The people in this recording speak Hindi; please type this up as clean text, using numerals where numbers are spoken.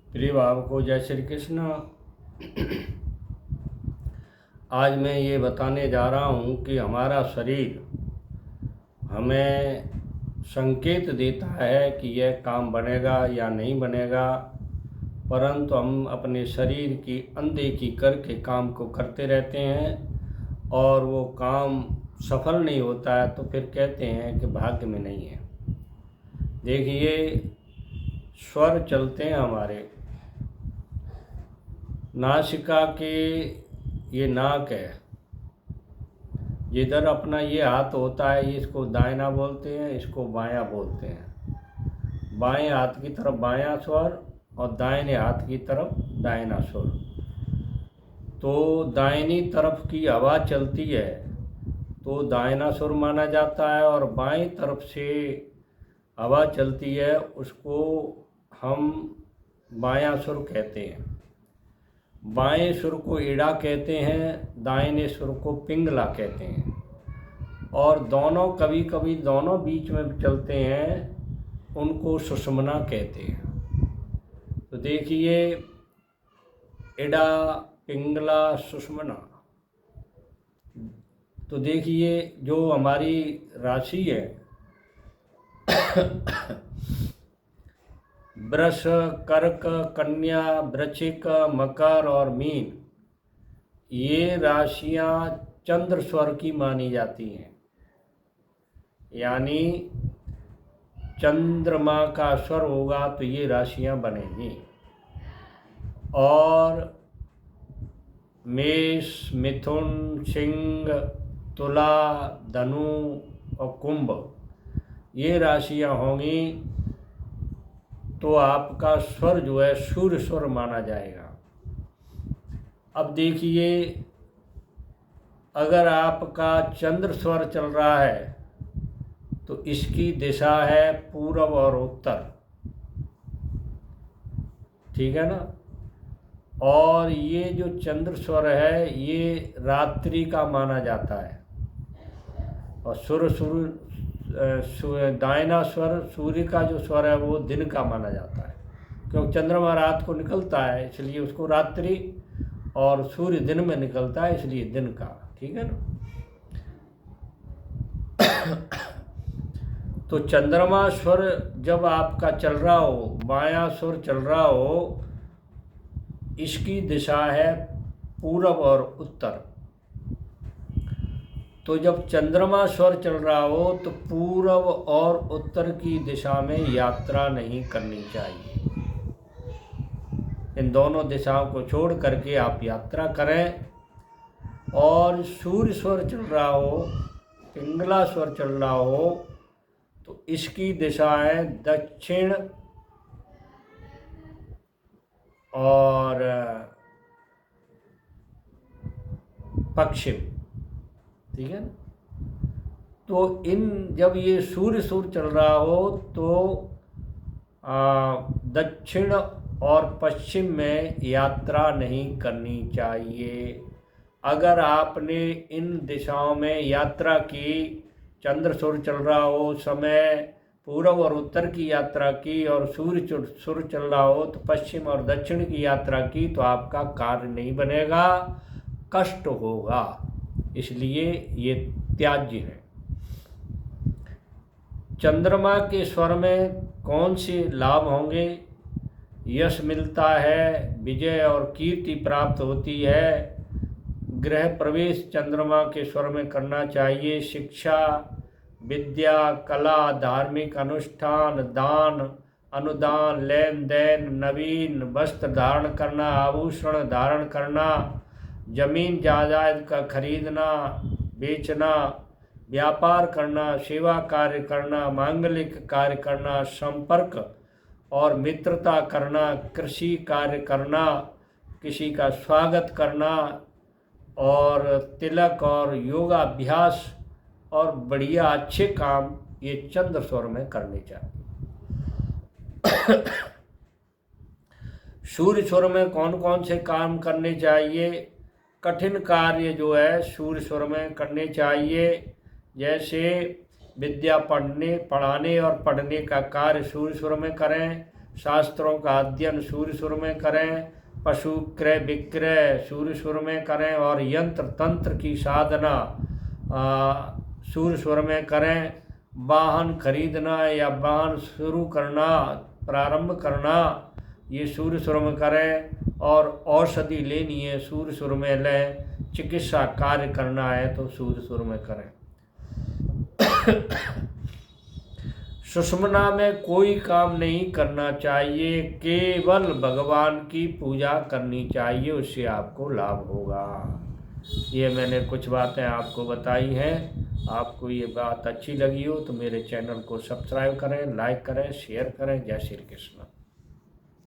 प्रिय भाव को जय श्री कृष्ण। आज मैं ये बताने जा रहा हूँ कि हमारा शरीर हमें संकेत देता है कि यह काम बनेगा या नहीं बनेगा, परंतु हम अपने शरीर की अनदेखी करके काम को करते रहते हैं और वो काम सफल नहीं होता है तो फिर कहते हैं कि भाग्य में नहीं है। देखिए, स्वर चलते हैं हमारे नासिका के, ये नाक है, जिधर अपना ये हाथ होता है इसको दाहिना बोलते हैं, इसको बायां बोलते हैं। बाएं हाथ की तरफ बायां स्वर और दाहिने हाथ की तरफ दाहिना स्वर। तो दाहिनी तरफ की हवा चलती है तो दाहिना सुर माना जाता है, और बाईं तरफ से हवा चलती है उसको हम बायां सुर कहते हैं। बाएं सुर को ईड़ा कहते हैं, दाहिने सुर को पिंगला कहते हैं, और दोनों कभी कभी दोनों बीच में चलते हैं, उनको सुषुम्ना कहते हैं। तो देखिए, ईड़ा, पिंगला, सुषुम्ना। तो देखिए, जो हमारी राशि है वृष, कर्क, कन्या, वृश्चिक, मकर और मीन, ये राशियां चंद्र स्वर की मानी जाती हैं। यानी चंद्रमा का स्वर होगा तो ये राशियां बनेंगी। और मेष, मिथुन, सिंह, तुला, धनु और कुंभ, ये राशियां होंगी तो आपका स्वर जो है सूर्य स्वर माना जाएगा। अब देखिए, अगर आपका चंद्र स्वर चल रहा है तो इसकी दिशा है पूर्व और उत्तर, ठीक है ना। और ये जो चंद्र स्वर है ये रात्रि का माना जाता है, और दाहिना स्वर सूर्य का जो स्वर है वो दिन का माना जाता है, क्योंकि चंद्रमा रात को निकलता है इसलिए उसको रात्रि, और सूर्य दिन में निकलता है इसलिए दिन का, ठीक है ना। तो चंद्रमा स्वर जब आपका चल रहा हो, बायां स्वर चल रहा हो, इसकी दिशा है पूर्व और उत्तर। तो जब चंद्रमा स्वर चल रहा हो तो पूर्व और उत्तर की दिशा में यात्रा नहीं करनी चाहिए। इन दोनों दिशाओं को छोड़ करके आप यात्रा करें। और सूर्य स्वर चल रहा हो, पिंगला स्वर चल रहा हो, तो इसकी दिशा है दक्षिण और पश्चिम, ठीक है। तो जब ये सूर्य सुर चल रहा हो तो दक्षिण और पश्चिम में यात्रा नहीं करनी चाहिए। अगर आपने इन दिशाओं में यात्रा की, चंद्र सुर चल रहा हो समय पूर्व और उत्तर की यात्रा की, और सूर्य सुर चल रहा हो तो पश्चिम और दक्षिण की यात्रा की, तो आपका कार्य नहीं बनेगा, कष्ट होगा, इसलिए ये त्याज्य है। चंद्रमा के स्वर में कौन से लाभ होंगे? यश मिलता है, विजय और कीर्ति प्राप्त होती है, गृह प्रवेश चंद्रमा के स्वर में करना चाहिए, शिक्षा, विद्या, कला, धार्मिक अनुष्ठान, दान, अनुदान, लेन देन, नवीन वस्त्र धारण करना, आभूषण धारण करना, जमीन जायदाद का खरीदना बेचना, व्यापार करना, सेवा कार्य करना, मांगलिक कार्य करना, संपर्क और मित्रता करना, कृषि कार्य करना, किसी का स्वागत करना, और तिलक और योगाभ्यास और बढ़िया अच्छे काम ये चंद्र स्वर में करने चाहिए। सूर्य स्वर में कौन कौन से काम करने चाहिए? कठिन कार्य जो है सूर्य स्वर में करने चाहिए, जैसे विद्या पढ़ाने और पढ़ने का कार्य सूर्य स्वर में करें, शास्त्रों का अध्ययन सूर्य सुर में करें, पशु क्रय विक्रय सूर्य सुर में करें और यंत्र तंत्र की साधना सूर्य सुर में करें। वाहन खरीदना या वाहन शुरू करना, प्रारंभ करना, ये सूर्य सुर में करें। और औषधि लेनी है सूर्य सुर में लें। चिकित्सा कार्य करना है तो सूर्य सुर में करें। सुषुम्ना में कोई काम नहीं करना चाहिए, केवल भगवान की पूजा करनी चाहिए, उससे आपको लाभ होगा। ये मैंने कुछ बातें आपको बताई हैं। आपको ये बात अच्छी लगी हो तो मेरे चैनल को सब्सक्राइब करें, लाइक करें, शेयर करें। जय श्री कृष्ण।